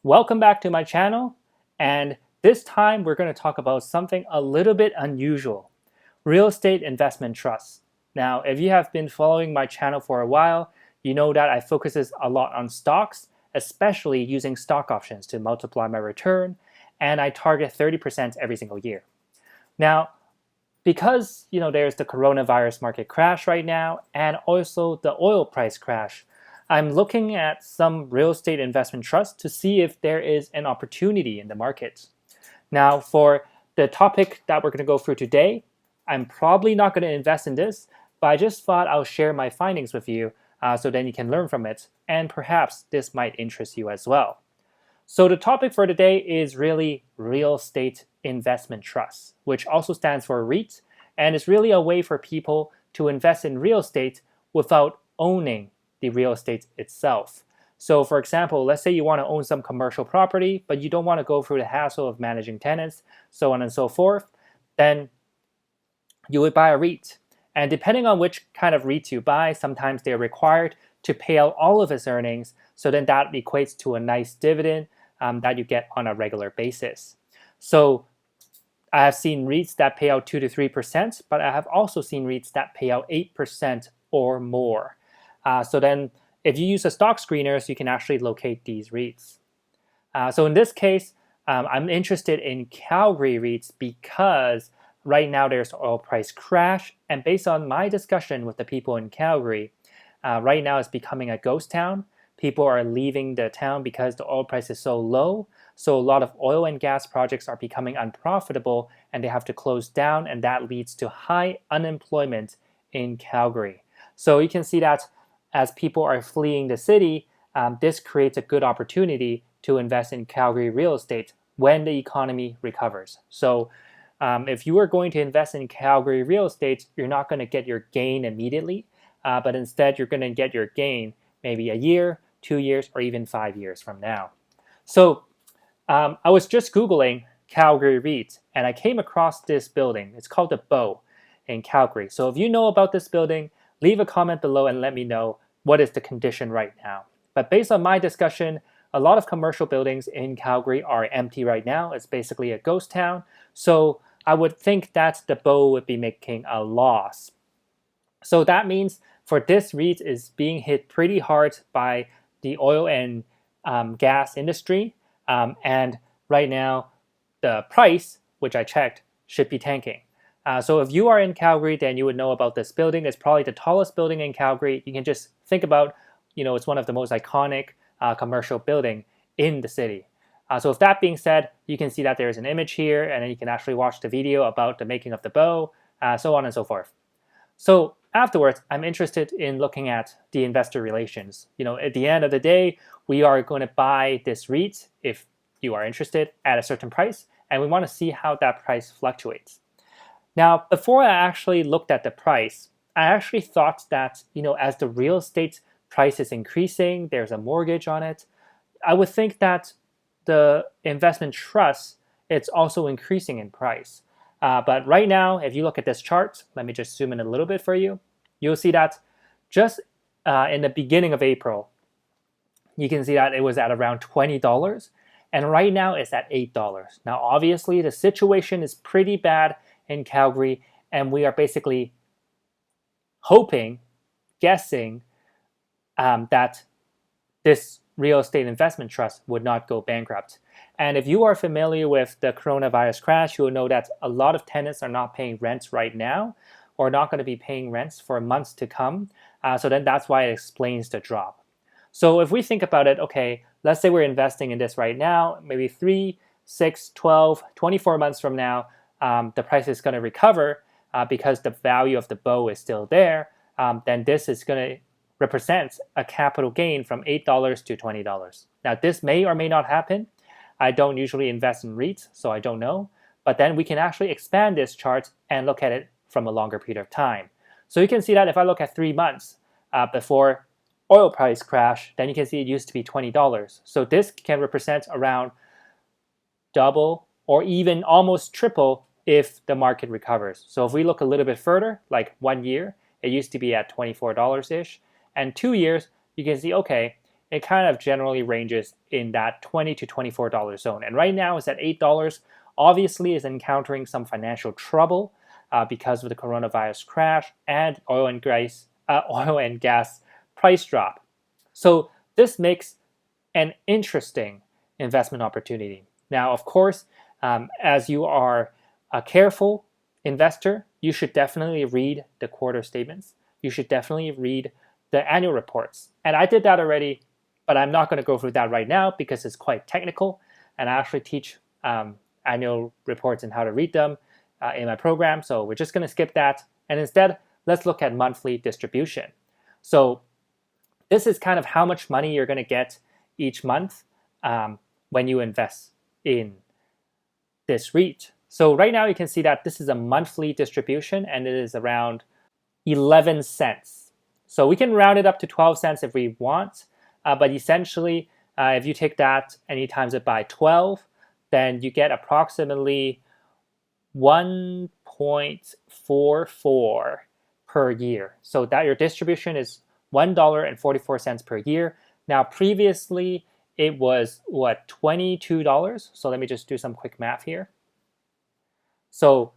Welcome back to my channel, and this time we're going to talk about something a little bit unusual, real estate investment trusts. Now, if you have been following my channel for a while, you know that I focuses a lot on stocks, especially using stock options to multiply my return, and I target 30% every single year. Now, because there's the coronavirus market crash right now and also the oil price crash, I'm looking at some real estate investment trusts to see if there is an opportunity in the market. Now, for the topic that we're going to go through today, I'm probably not going to invest in this, but I just thought I'll share my findings with you so then you can learn from it, and perhaps this might interest you as well. So the topic for today is really real estate investment trusts, which also stands for REIT, and it's really a way for people to invest in real estate without owning the real estate itself. So for example, let's say you want to own some commercial property, but you don't want to go through the hassle of managing tenants, so on and so forth, then you would buy a REIT. And depending on which kind of REIT you buy, sometimes they're required to pay out all of its earnings, so then that equates to a nice dividend that you get on a regular basis. So I have seen REITs that pay out 2 to 3%, but I have also seen REITs that pay out 8% or more. So then if you use a stock screeners, you can actually locate these REITs. So in this case, I'm interested in Calgary REITs because right now there's oil price crash, and based on my discussion with the people in Calgary, right now it's becoming a ghost town. People are leaving the town because the oil price is so low. So a lot of oil and gas projects are becoming unprofitable and they have to close down, and that leads to high unemployment in Calgary. So you can see that as people are fleeing the city, this creates a good opportunity to invest in Calgary real estate when the economy recovers. So if you are going to invest in Calgary real estate, you're not going to get your gain immediately, but instead you're going to get your gain maybe a year, 2 years, or even 5 years from now. So I was just Googling Calgary REIT, and I came across this building. It's called the Bow in Calgary. So if you know about this building, leave a comment below and let me know what is the condition right now. But based on my discussion, a lot of commercial buildings in Calgary are empty right now. It's basically a ghost town. So I would think that the Bow would be making a loss. So that means for this REIT is being hit pretty hard by the oil and gas industry. And right now, the price, which I checked, should be tanking. So if you are in Calgary, then you would know about this building. It's probably the tallest building in Calgary. You can just think about, it's one of the most iconic commercial building in the city. So with that being said, you can see that there's an image here, and then you can actually watch the video about the making of the Bow, so on and so forth. So afterwards, I'm interested in looking at the investor relations. At the end of the day, we are going to buy this REIT, if you are interested, at a certain price, and we want to see how that price fluctuates. Now, before I actually looked at the price, I actually thought that, as the real estate price is increasing, there's a mortgage on it, I would think that the investment trust, it's also increasing in price. But right now, if you look at this chart, let me just zoom in a little bit for you, you'll see that just in the beginning of April, you can see that it was at around $20, and right now it's at $8. Now, obviously, the situation is pretty bad in Calgary, and we are basically guessing that this real estate investment trust would not go bankrupt. And if you are familiar with the coronavirus crash, you will know that a lot of tenants are not paying rents right now, or not going to be paying rents for months to come. So then that's why it explains the drop. So if we think about it, okay, let's say we're investing in this right now, maybe 3, 6, 12, 24 months from now, the price is going to recover because the value of the Bow is still there, then this is going to represent a capital gain from $8 to $20. Now, this may or may not happen. I don't usually invest in REITs, so I don't know. But then we can actually expand this chart and look at it from a longer period of time. So you can see that if I look at 3 months before oil price crash, then you can see it used to be $20. So this can represent around double or even almost triple if the market recovers. So if we look a little bit further, like 1 year, it used to be at $24-ish. And 2 years, you can see, okay, it kind of generally ranges in that $20 to $24 zone. And right now it's at $8. Obviously, is encountering some financial trouble because of the coronavirus crash and oil and gas price drop. So this makes an interesting investment opportunity. Now, of course, as you are a careful investor, you should definitely read the quarter statements. You should definitely read the annual reports. And I did that already, but I'm not going to go through that right now because it's quite technical. And I actually teach annual reports and how to read them in my program. So we're just going to skip that. And instead, let's look at monthly distribution. So this is kind of how much money you're going to get each month when you invest in this REIT. So right now you can see that this is a monthly distribution and it is around 11 cents. So we can round it up to 12 cents if we want, but essentially if you take that and you times it by 12, then you get approximately 1.44 per year. So that your distribution is $1.44 per year. Now previously it was what, $22? So let me just do some quick math here. So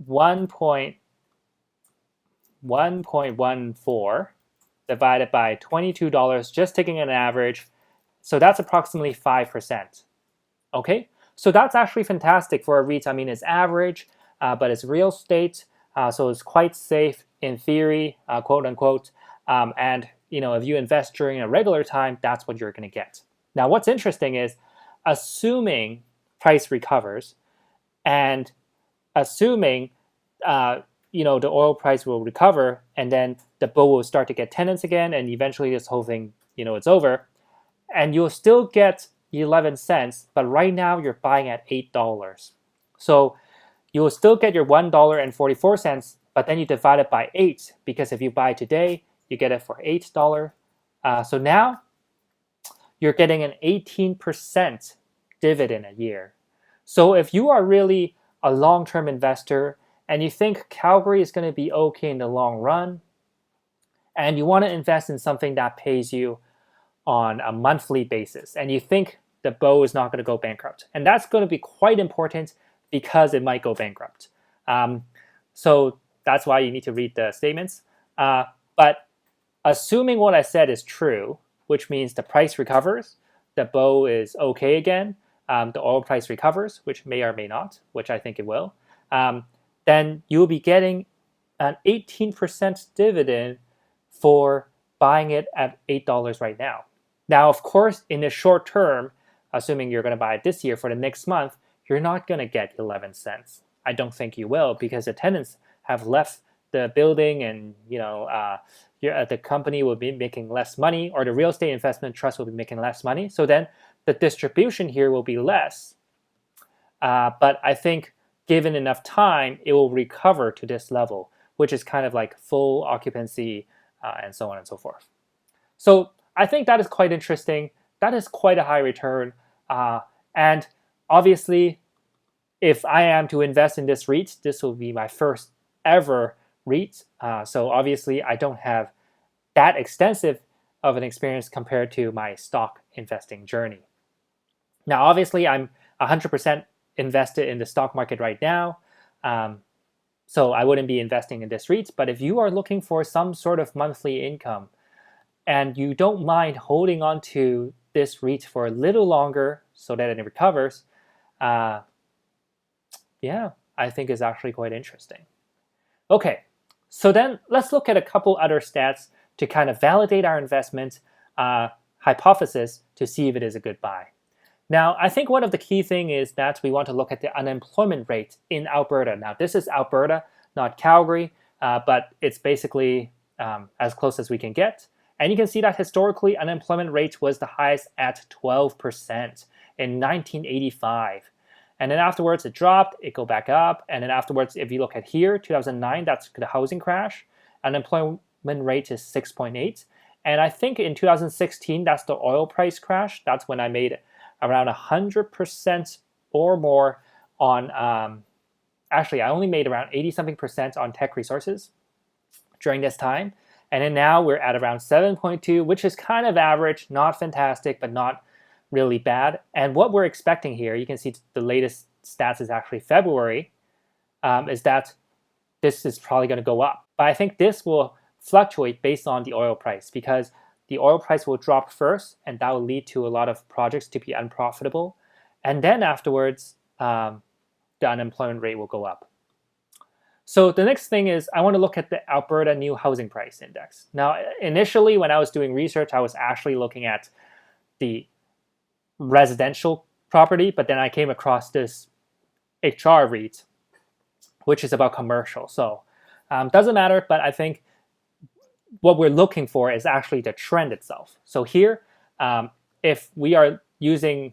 1.14 divided by $22, just taking an average. So that's approximately 5%. Okay, so that's actually fantastic for a REIT. I mean, it's average, but it's real estate, so it's quite safe in theory, quote unquote. And if you invest during a regular time, that's what you're going to get. Now, what's interesting is, assuming price recovers, and assuming the oil price will recover, and then the bull will start to get tenants again, and eventually this whole thing, it's over, and you'll still get 11 cents, but right now you're buying at $8. So you will still get your $1.44, but then you divide it by 8, because if you buy today, you get it for $8. So now you're getting an 18% dividend a year. So if you are really a long-term investor and you think Calgary is going to be okay in the long run, and you want to invest in something that pays you on a monthly basis, and you think the bow is not going to go bankrupt, and that's going to be quite important because it might go bankrupt. So that's why you need to read the statements. But assuming what I said is true, which means the price recovers, the bow is okay again, the oil price recovers, which may or may not, which I think it will, then you'll be getting an 18% dividend for buying it at $8 right now. Now, of course, in the short term, assuming you're going to buy it this year for the next month, you're not going to get 11 cents. I don't think you will, because the tenants have left the building, and the company will be making less money, or the real estate investment trust will be making less money. So then the distribution here will be less. But I think given enough time, it will recover to this level, which is kind of like full occupancy and so on and so forth. So I think that is quite interesting. That is quite a high return. And obviously, if I am to invest in this REIT, this will be my first ever REIT. So obviously, I don't have that extensive of an experience compared to my stock investing journey. Now, obviously, I'm 100% invested in the stock market right now. So I wouldn't be investing in this REIT. But if you are looking for some sort of monthly income, and you don't mind holding on to this REIT for a little longer so that it recovers, yeah, I think is actually quite interesting. Okay, so then let's look at a couple other stats to kind of validate our investment hypothesis to see if it is a good buy. Now, I think one of the key things is that we want to look at the unemployment rate in Alberta. Now, this is Alberta, not Calgary, but it's basically as close as we can get. And you can see that historically, unemployment rate was the highest at 12% in 1985. And then afterwards, it dropped, it go back up. And then afterwards, if you look at here, 2009, that's the housing crash. Unemployment rate is 6.8. And I think in 2016, that's the oil price crash. That's when I made around 100% or more on, actually, I only made around 80-something% on tech resources during this time. And then now we're at around 7.2, which is kind of average, not fantastic, but not really bad. And what we're expecting here, you can see the latest stats is actually February, is that this is probably going to go up. But I think this will fluctuate based on the oil price, because the oil price will drop first, and that will lead to a lot of projects to be unprofitable. And then afterwards, the unemployment rate will go up. So the next thing is I want to look at the Alberta New Housing Price Index. Now, initially when I was doing research, I was actually looking at the residential property, but then I came across this H&R REIT, which is about commercial. So doesn't matter, but I think what we're looking for is actually the trend itself. So here, if we are using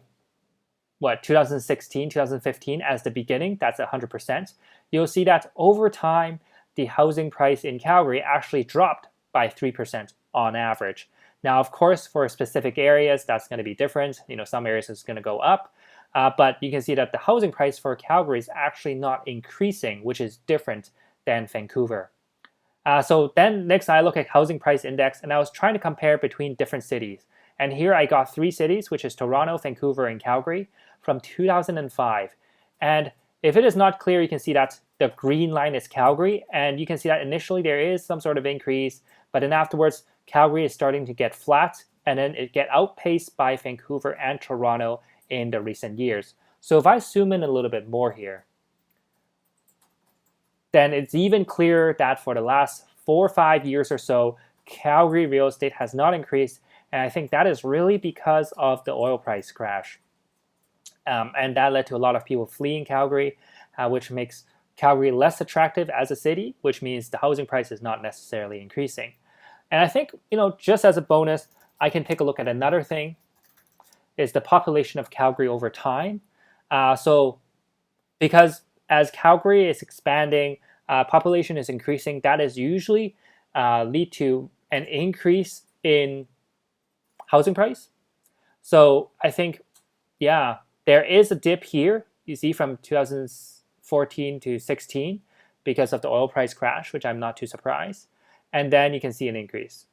2016, 2015 as the beginning, that's 100%. You'll see that over time, the housing price in Calgary actually dropped by 3% on average. Now, of course, for specific areas, that's going to be different. Some areas is going to go up, but you can see that the housing price for Calgary is actually not increasing, which is different than Vancouver. So then next I look at housing price index, and I was trying to compare between different cities. And here I got 3 cities, which is Toronto, Vancouver, and Calgary from 2005. And if it is not clear, you can see that the green line is Calgary, and you can see that initially there is some sort of increase, but then afterwards Calgary is starting to get flat, and then it get outpaced by Vancouver and Toronto in the recent years. So if I zoom in a little bit more here, then it's even clearer that for the last 4 or 5 years or so, Calgary real estate has not increased, and I think that is really because of the oil price crash. And that led to a lot of people fleeing Calgary, which makes Calgary less attractive as a city, which means the housing price is not necessarily increasing. And I think, just as a bonus, I can take a look at another thing, is the population of Calgary over time. So because as Calgary is expanding, population is increasing, that is usually lead to an increase in housing price. So I think, yeah, there is a dip here, you see, from 2014 to 16 because of the oil price crash, which I'm not too surprised. And then you can see an increase.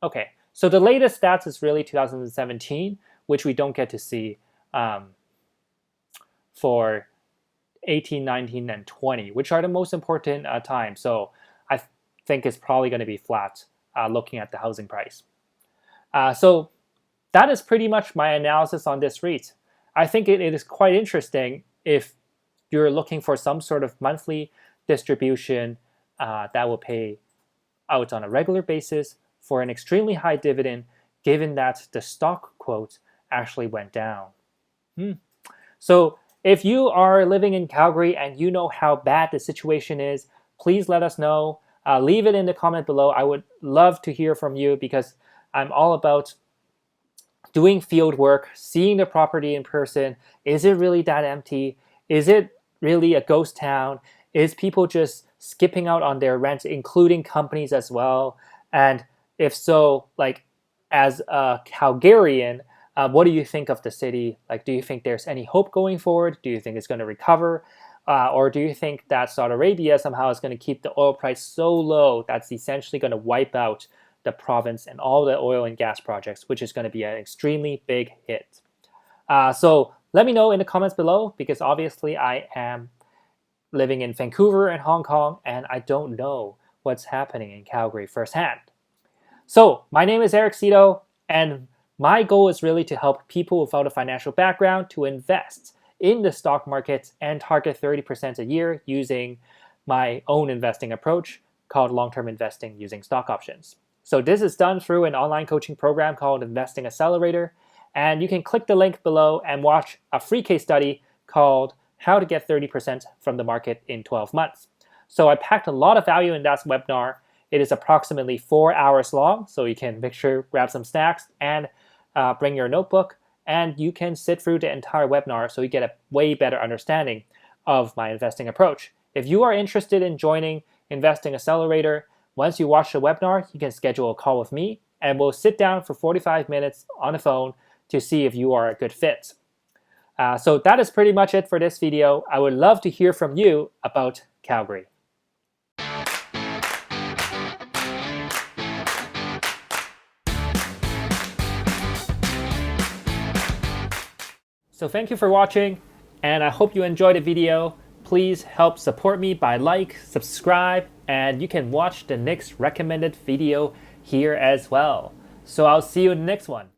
Okay, so the latest stats is really 2017, which we don't get to see for 18, 19, and 20, which are the most important times. So I think it's probably going to be flat looking at the housing price. So that is pretty much my analysis on this REIT. I think it is quite interesting if you're looking for some sort of monthly distribution that will pay out on a regular basis for an extremely high dividend, given that the stock quote actually went down. So if you are living in Calgary and you know how bad the situation is, please let us know. Leave it in the comment below. I would love to hear from you, because I'm all about doing field work, seeing the property in person. Is it really that empty? Is it really a ghost town? Is people just skipping out on their rent, including companies as well? And if so, as a Calgarian, what do you think of the city? Do you think there's any hope going forward? Do you think it's going to recover? Or do you think that Saudi Arabia somehow is going to keep the oil price so low that's essentially going to wipe out the province and all the oil and gas projects, which is going to be an extremely big hit? So let me know in the comments below, because obviously I am living in Vancouver and Hong Kong, and I don't know what's happening in Calgary firsthand. So my name is Eric Seto, and my goal is really to help people without a financial background to invest in the stock market and target 30% a year using my own investing approach called long-term investing using stock options. So this is done through an online coaching program called Investing Accelerator, and you can click the link below and watch a free case study called How to Get 30% from the Market in 12 Months. So I packed a lot of value in that webinar. It is approximately 4 hours long, so you can make sure grab some snacks and bring your notebook, and you can sit through the entire webinar so you get a way better understanding of my investing approach. If you are interested in joining Investing Accelerator, once you watch the webinar, you can schedule a call with me, and we'll sit down for 45 minutes on the phone to see if you are a good fit. So that is pretty much it for this video. I would love to hear from you about Calgary. So thank you for watching, and I hope you enjoyed the video. Please help support me by like, subscribe, and you can watch the next recommended video here as well. So I'll see you in the next one.